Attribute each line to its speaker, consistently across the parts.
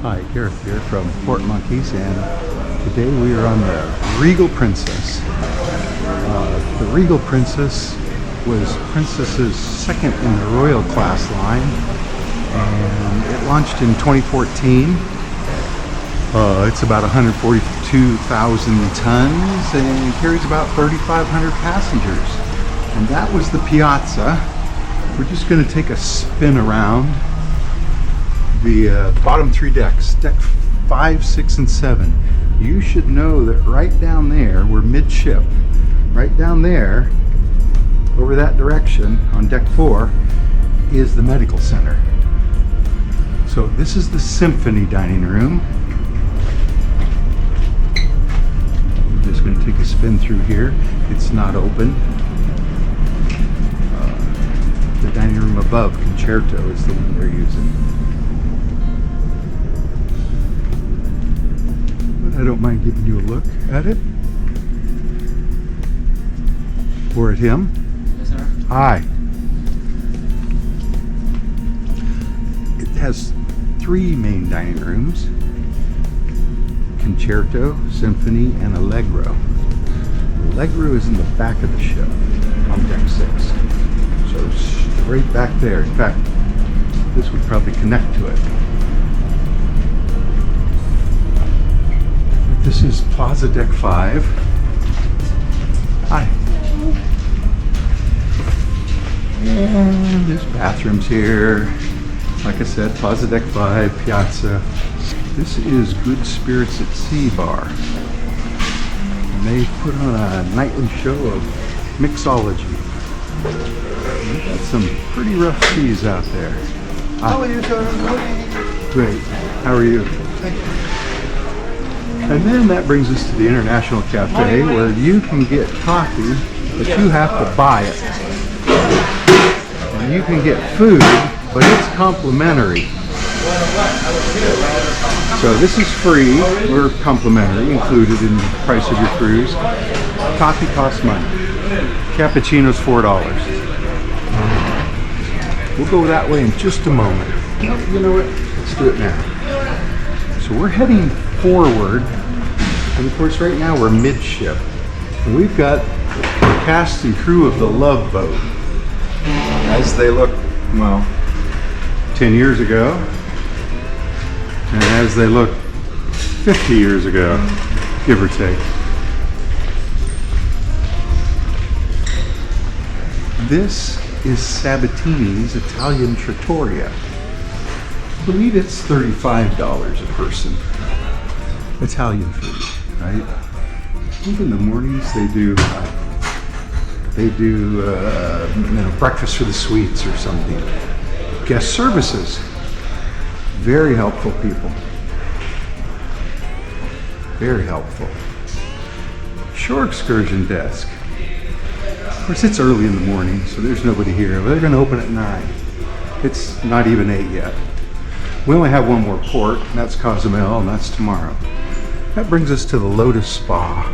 Speaker 1: Hi, Gareth here from Fort Monkeys, and today we are on the Regal Princess. The Regal Princess was Princess's second in the Royal class line, and it launched in 2014. It's about 142,000 tons and carries about 3,500 passengers. And that was the Piazza. We're just going to take a spin around the bottom three decks, deck 5, 6, and 7. You should know that right down there, we're midship. Right down there, over that direction on deck 4, is the medical center. So this is the Symphony dining room. I'm just going to take a spin through here. It's not open. The dining room above, Concerto, is the one they're using. I don't mind giving you a look at it. Or at him.
Speaker 2: Yes, sir.
Speaker 1: Hi. It has 3 main dining rooms: Concerto, Symphony, and Allegro. Allegro is in the back of the ship on deck 6. So straight back there. In fact, this would probably connect to it. This is Plaza Deck 5. Hi. And there's bathrooms here. Like I said, Plaza Deck 5, Piazza. This is Good Spirits at Sea Bar. And they put on a nightly show of mixology. We've got some pretty rough seas out there.
Speaker 2: How are you, sir?
Speaker 1: Great. How are you?
Speaker 2: Thank you.
Speaker 1: And then that brings us to the International Cafe, where you can get coffee, but you have to buy it. And you can get food, but it's complimentary. So this is free, or complimentary, included in the price of your cruise. Coffee costs money. Cappuccino's $4. We'll go that way in just a moment. You know what? Let's do it now. So we're heading forward, and of course right now we're midship. And we've got the cast and crew of the Love Boat as they look, well, 10 years ago, and as they look 50 years ago, give or take. This is Sabatini's Italian Trattoria. I believe it's $35 a person. Italian food, right? I think in the mornings they do breakfast for the suites or something. Guest services, very helpful people. Very helpful. Shore excursion desk. Of course, it's early in the morning, so there's nobody here. But they're going to open at 9. It's not even 8 yet. We only have one more port, and that's Cozumel, and that's tomorrow. That brings us to the Lotus Spa.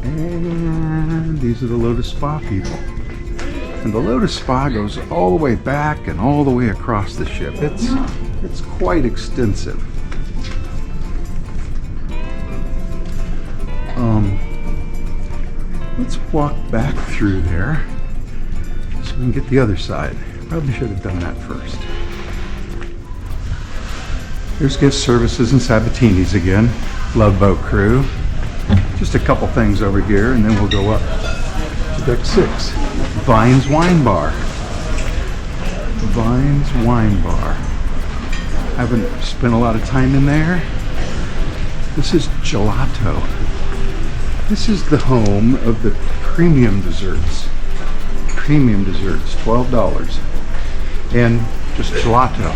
Speaker 1: And these are the Lotus Spa people. And the Lotus Spa goes all the way back and all the way across the ship. It's quite extensive. Let's walk back through there so we can get the other side. Probably should have done that first. There's guest services and Sabatini's again. Love Boat crew. Just a couple things over here, and then we'll go up to deck 6. Vine's Wine Bar. Vine's Wine Bar. Haven't spent a lot of time in there. This is Gelato. This is the home of the premium desserts. Premium desserts, $12. And just gelato.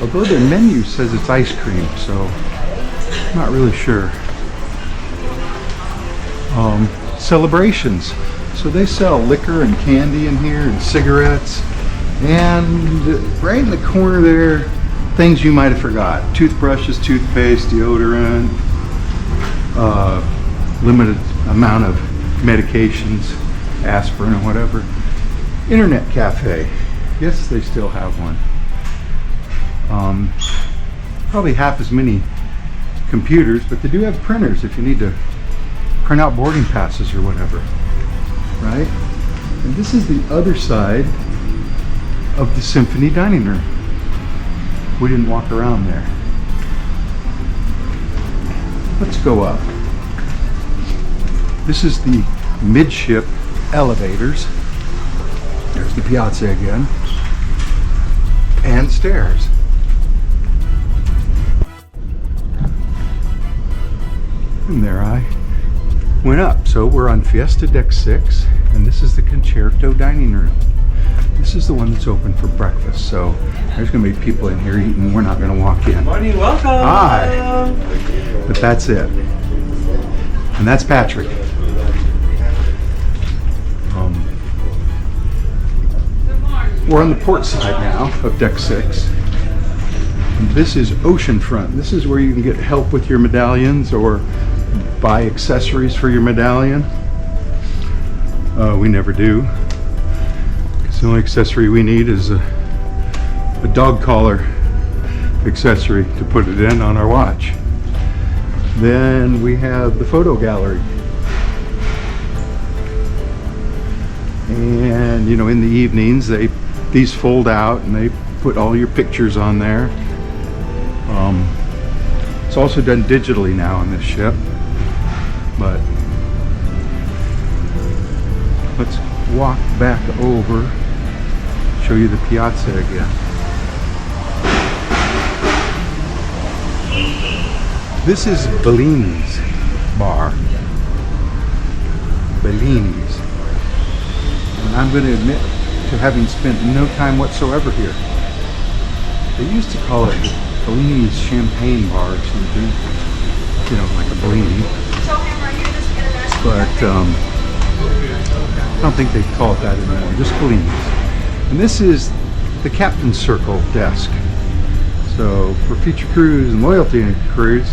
Speaker 1: Although their menu says it's ice cream, so I'm not really sure. Celebrations. So they sell liquor and candy in here and cigarettes. And right in the corner there, things you might have forgot. Toothbrushes, toothpaste, deodorant, limited amount of medications, aspirin or whatever. Internet cafe. Yes, they still have one. probably half as many computers, but they do have printers if you need to print out boarding passes or whatever, right? And this is the other side of the Symphony dining room. We didn't walk around there. Let's go up. This is the midship elevators. There's the piazza again. And stairs. And there I went up. So we're on Fiesta Deck 6, and this is the Concerto dining room. This is the one that's open for breakfast. So there's going to be people in here eating. We're not going to walk in.
Speaker 2: Morning, welcome.
Speaker 1: Hi. But that's it. And that's Patrick. We're on the port side now of Deck 6. And this is oceanfront. This is where you can get help with your medallions or buy accessories for your medallion. We never do. Because the only accessory we need is a dog collar accessory to put it in on our watch. Then we have the photo gallery. And you know, in the evenings these fold out and they put all your pictures on there. It's also done digitally now on this ship. But let's walk back over, show you the piazza again. This is Bellini's bar. Bellini's. And I'm going to admit to having spent no time whatsoever here. They used to call it Bellini's Champagne Bar or something, you know, like a Bellini. But I don't think they call it that anymore, just Bellini's. And this is the Captain's Circle desk. So for future crews and loyalty crews,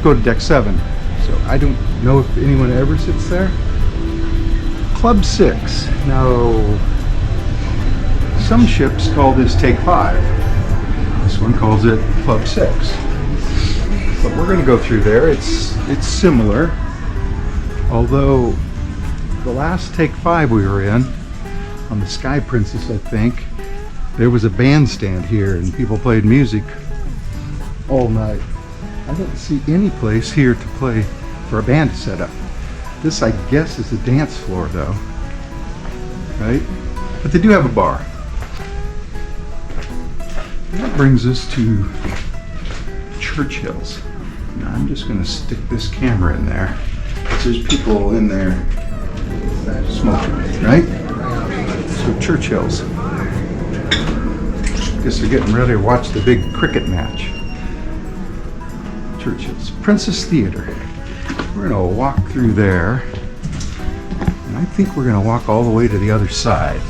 Speaker 1: go to Deck 7. So I don't know if anyone ever sits there. Club 6. Now, some ships call this Take 5. This one calls it Club 6. But we're going to go through there. It's similar. Although the last Take 5 we were in, on the Sky Princess I think, there was a bandstand here and people played music all night. I don't see any place here to play for a band to set up. This I guess is a dance floor though, right? But they do have a bar. And that brings us to Churchill's. Now I'm just going to stick this camera in there. There's people in there smoking, right? So Churchill's. Guess they're getting ready to watch the big cricket match. Churchill's. Princess Theater. We're going to walk through there. And I think we're going to walk all the way to the other side.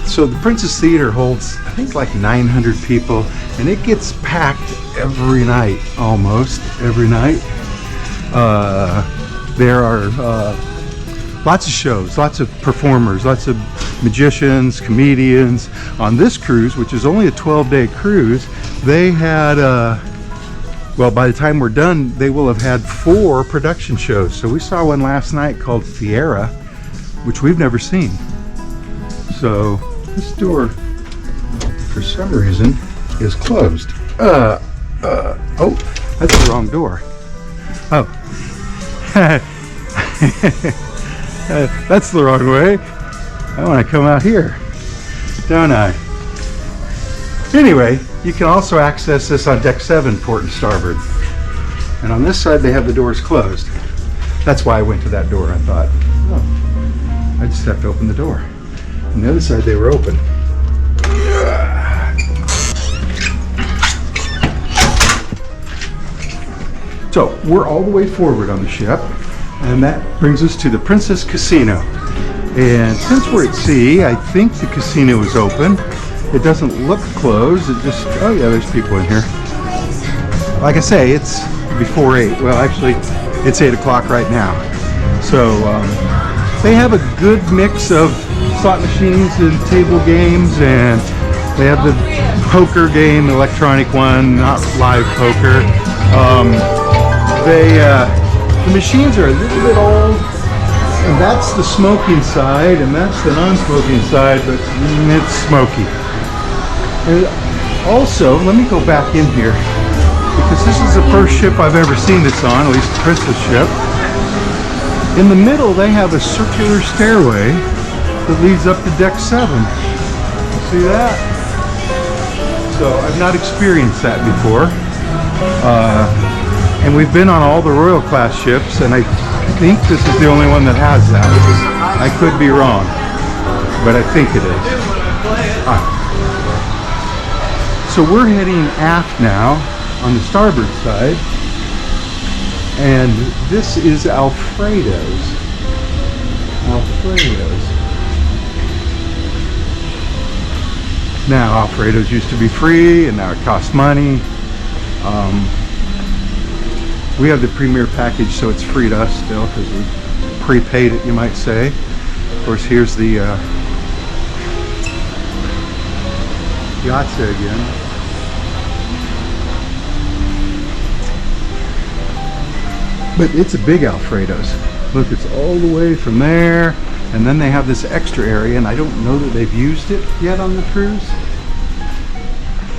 Speaker 1: So the Princess Theater holds, I think, like 900 people. And it gets packed every night, almost every night. There are lots of shows, lots of performers, lots of magicians, comedians. On this cruise, which is only a 12-day cruise, they had, well, by the time we're done, they will have had 4 production shows. So we saw one last night called Fiera, which we've never seen. So this door, for some reason, is closed. Oh, that's the wrong door. Oh. That's the wrong way. I want to come out here, don't I? Anyway, you can also access this on Deck 7, port and starboard. And on this side, they have the doors closed. That's why I went to that door. I thought, oh, I just have to open the door. On the other side, they were open. So we're all the way forward on the ship, and that brings us to the Princess Casino. And since we're at sea, I think the casino is open. It doesn't look closed. It just, oh yeah, there's people in here. Like I say, it's before 8. Well, actually, it's 8 o'clock right now. So they have a good mix of slot machines and table games and They have the poker game, electronic one, not live poker. The machines are a little bit old, and that's the smoking side, and that's the non-smoking side, but it's smoky. And also, let me go back in here, because this is the first ship I've ever seen this on, at least a Princess ship. In the middle, they have a circular stairway that leads up to deck 7. See that? So I've not experienced that before. And we've been on all the Royal class ships, and I think this is the only one that has that. I could be wrong, but I think it is. So we're heading aft now on the starboard side, and this is Alfredo's. Now Alfredo's used to be free, and now it costs money. We have the premier package, so it's free to us still because we prepaid it, you might say. Of course, here's the piazza again. But it's a big Alfredo's. Look, it's all the way from there, and then they have this extra area, and I don't know that they've used it yet on the cruise.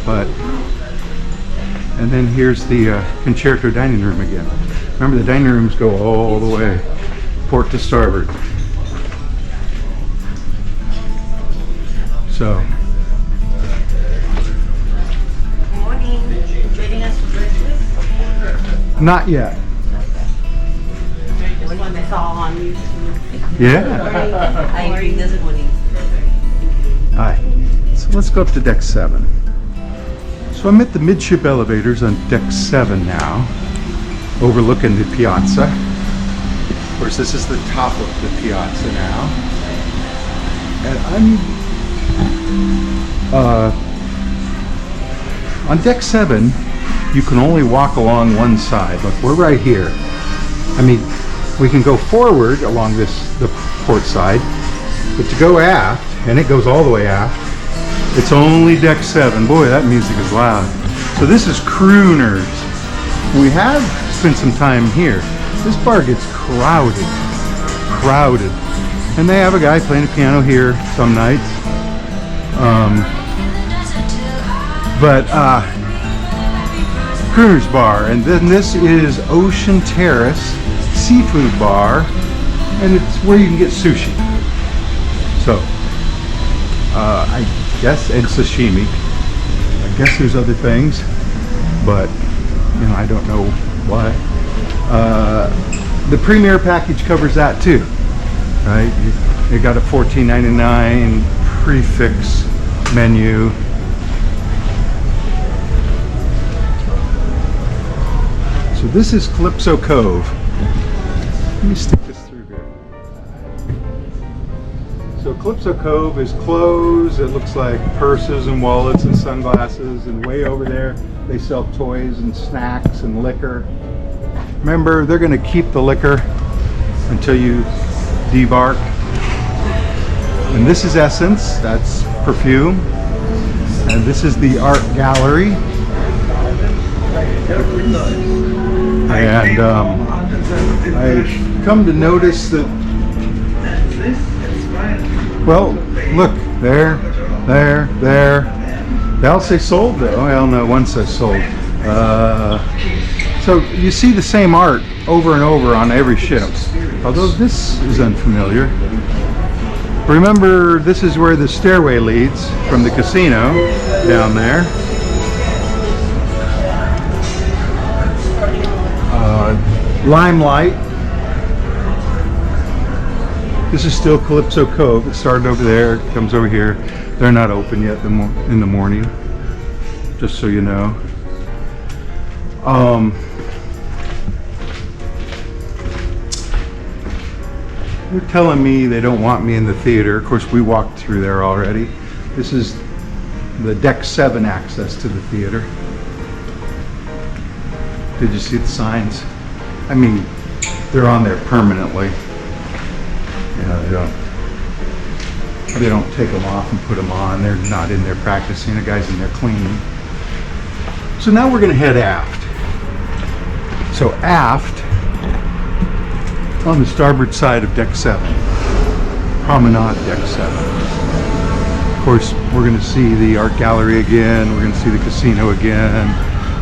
Speaker 1: But, and then here's the concerto dining room again. Remember, the dining rooms go all the way, port to starboard. So.
Speaker 3: Good morning. Joining us for breakfast?
Speaker 1: Not yet.
Speaker 3: This one I saw on YouTube.
Speaker 1: Yeah.
Speaker 3: I agree, this morning.
Speaker 1: Alright, so let's go up to deck 7. So I'm at the midship elevators on deck 7 now, overlooking the piazza. Of course, this is the top of the piazza now. And I'm on deck 7, you can only walk along one side. Look, we're right here. I mean, we can go forward along the port side, but to go aft, and it goes all the way aft, it's only deck 7. Boy, that music is loud. So this is crooners. We have spent some time here. This bar gets crowded. And they have a guy playing a piano here some nights. Crooners Bar, and then this is Ocean Terrace Seafood Bar, and it's where you can get sushi. So, I guess, and sashimi. I guess there's other things, but, you know, I don't know what. The Premier package covers that too, right? You got a $14.99 prefix menu. So this is Calypso Cove. Let me stick this through here. So Calypso Cove is closed. It looks like purses and wallets and sunglasses, and way over there they sell toys and snacks and liquor. Remember, they're going to keep the liquor until you debark. And this is Essence, that's perfume. And this is the art gallery. And I've come to notice that, well, look, there. They all say sold though. Well, no, one says sold. So you see the same art over and over on every ship, although this is unfamiliar. Remember, this is where the stairway leads from the casino down there. Limelight. This is still Calypso Cove. It started over there, comes over here. They're not open yet in the morning, just so you know. They're telling me they don't want me in the theater. Of course, we walked through there already. This is the Deck 7 access to the theater. Did you see the signs? I mean, they're on there permanently. Yeah, they don't. They don't take them off and put them on. They're not in there practicing. The guy's in there cleaning. So now we're going to head aft. So aft, on the starboard side of deck 7, promenade deck 7. Of course, we're going to see the art gallery again. We're going to see the casino again.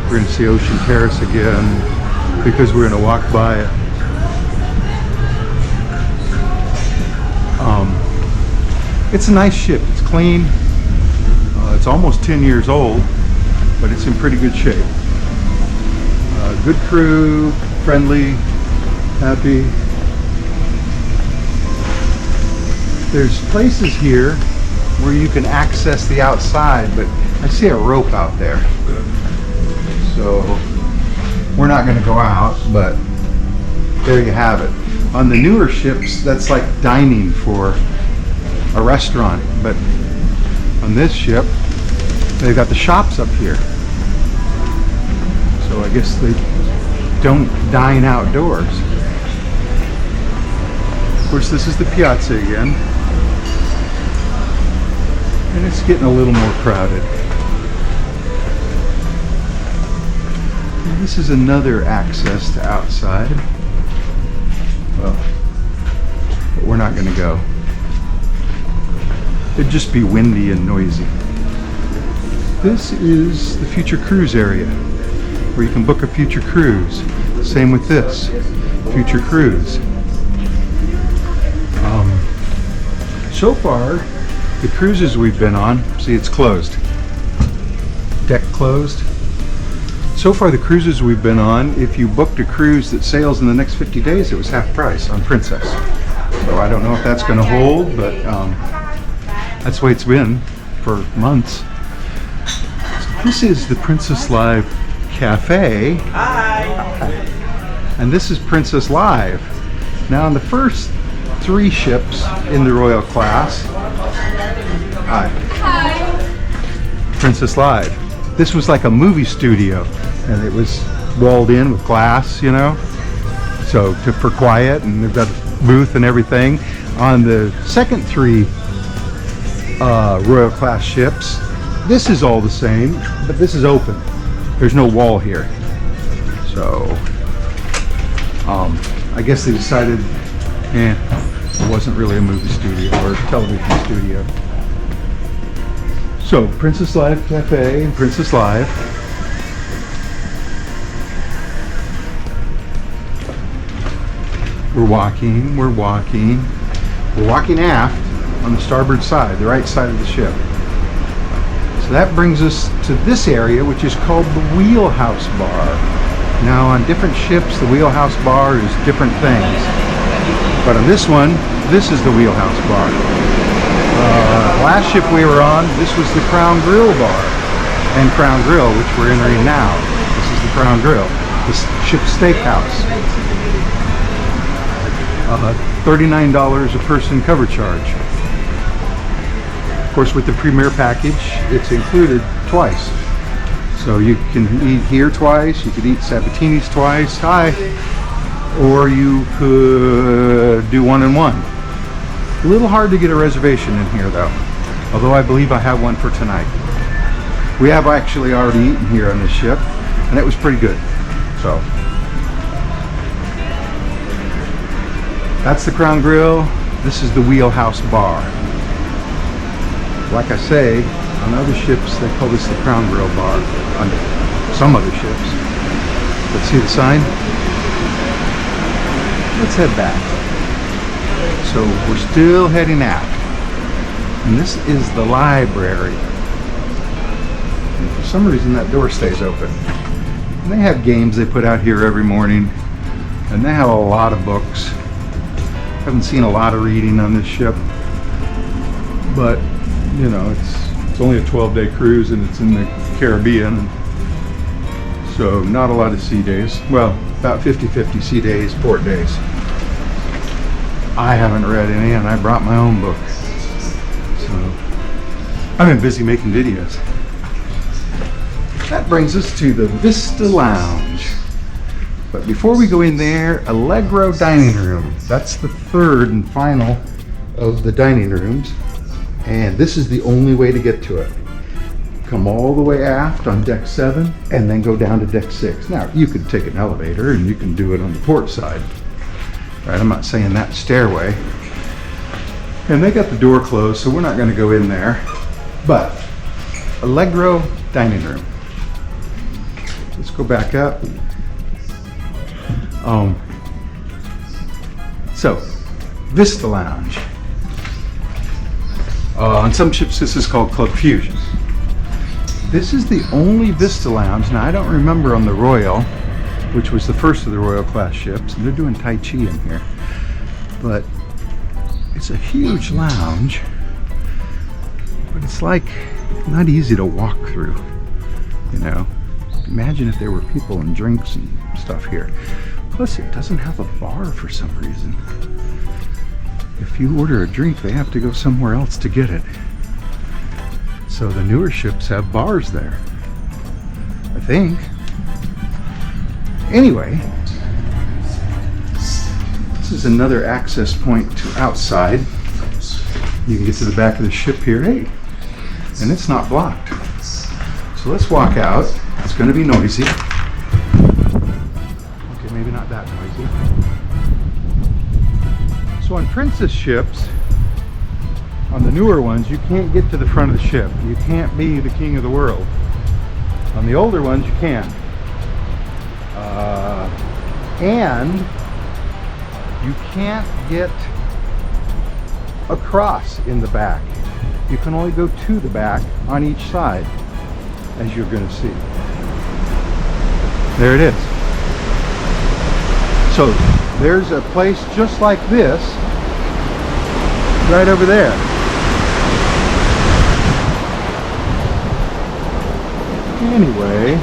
Speaker 1: We're going to see Ocean Terrace again because we're going to walk by it. It's a nice ship. It's clean. It's almost 10 years old, but it's in pretty good shape. Good crew, friendly, happy. There's places here where you can access the outside, but I see a rope out there. So we're not going to go out, but there you have it. On the newer ships, that's like dining for a restaurant, but on this ship, they've got the shops up here. So I guess they don't dine outdoors. Of course, this is the piazza again. And it's getting a little more crowded. And this is another access to outside. Well, but we're not going to go. It'd just be windy and noisy. This is the future cruise area, where you can book a future cruise. Same with this, future cruise. So far, the cruises we've been on, see it's closed. Deck closed. So far the cruises we've been on, if you booked a cruise that sails in the next 50 days, it was half price on Princess. So I don't know if that's going to hold, but that's the way it's been for months. So this is the Princess Live Cafe.
Speaker 2: Hi.
Speaker 1: And this is Princess Live. Now on the first 3 ships in the Royal class, hi. Princess Live. This was like a movie studio, and it was walled in with glass, you know, so for quiet, and they've got a booth and everything. On the second 3 Royal class ships, this is all the same, but this is open. There's no wall here. So I guess they decided it wasn't really a movie studio or a television studio. So Princess Live Cafe and Princess Live. We're walking aft on the starboard side, the right side of the ship. So that brings us to this area, which is called the Wheelhouse Bar. Now on different ships, the Wheelhouse Bar is different things. But on this one, this is the Wheelhouse Bar. Last ship we were on, this was the Crown Grill Bar and Crown Grill, which we're entering now. This is the Crown Grill, the ship's steakhouse. $39 a person cover charge. Of course, with the Premier package, it's included twice. So you can eat here twice, you could eat Sabatini's twice, or you could do 1 and 1. A little hard to get a reservation in here though, although I believe I have one for tonight. We have actually already eaten here on this ship, and it was pretty good. So that's the Crown Grill. This is the Wheelhouse Bar. Like I say, on other ships they call this the Crown Grill Bar. On some other ships. Let's see the sign. Let's head back. So we're still heading aft. And this is the library. And for some reason that door stays open. And they have games they put out here every morning. And they have a lot of books. Haven't seen a lot of reading on this ship. But, you know, it's only a 12-day cruise and it's in the Caribbean. So not a lot of sea days. Well, about 50-50 sea days, port days. I haven't read any, and I brought my own book. So I've been busy making videos. That brings us to the Vista Lounge. But before we go in there, Allegro Dining Room. That's the third and final of the dining rooms. And this is the only way to get to it. Come all the way aft on deck 7 and then go down to deck 6. Now, you could take an elevator and you can do it on the port side. Right, I'm not saying that stairway. And they got the door closed, so we're not going to go in there. But Allegro dining room. Let's go back up. So, Vista Lounge. On some ships, this is called Club Fusion. This is the only Vista Lounge. Now, I don't remember on the Royal, which was the first of the Royal class ships, and they're doing Tai Chi in here. But it's a huge lounge, but it's like not easy to walk through, you know. Imagine if there were people and drinks and stuff here. Plus, it doesn't have a bar for some reason. If you order a drink, they have to go somewhere else to get it. So the newer ships have bars there, I think. Anyway, this is another access point to outside. You can get to the back of the ship here, hey, and it's not blocked. So let's walk out. It's going to be noisy. Okay, maybe not that noisy. So on Princess ships, on the newer ones, you can't get to the front of the ship. You can't be the king of the world. On the older ones, you can. And you can't get across in the back. You can only go to the back on each side, as you're going to see. There it is. So there's a place just like this right over there. Anyway,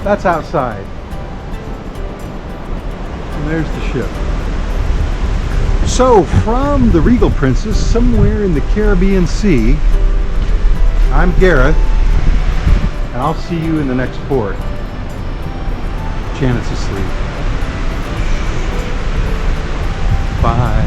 Speaker 1: that's outside. And there's the ship. So from the Regal Princess, somewhere in the Caribbean Sea, I'm Gareth, and I'll see you in the next port. Janet's asleep. Bye.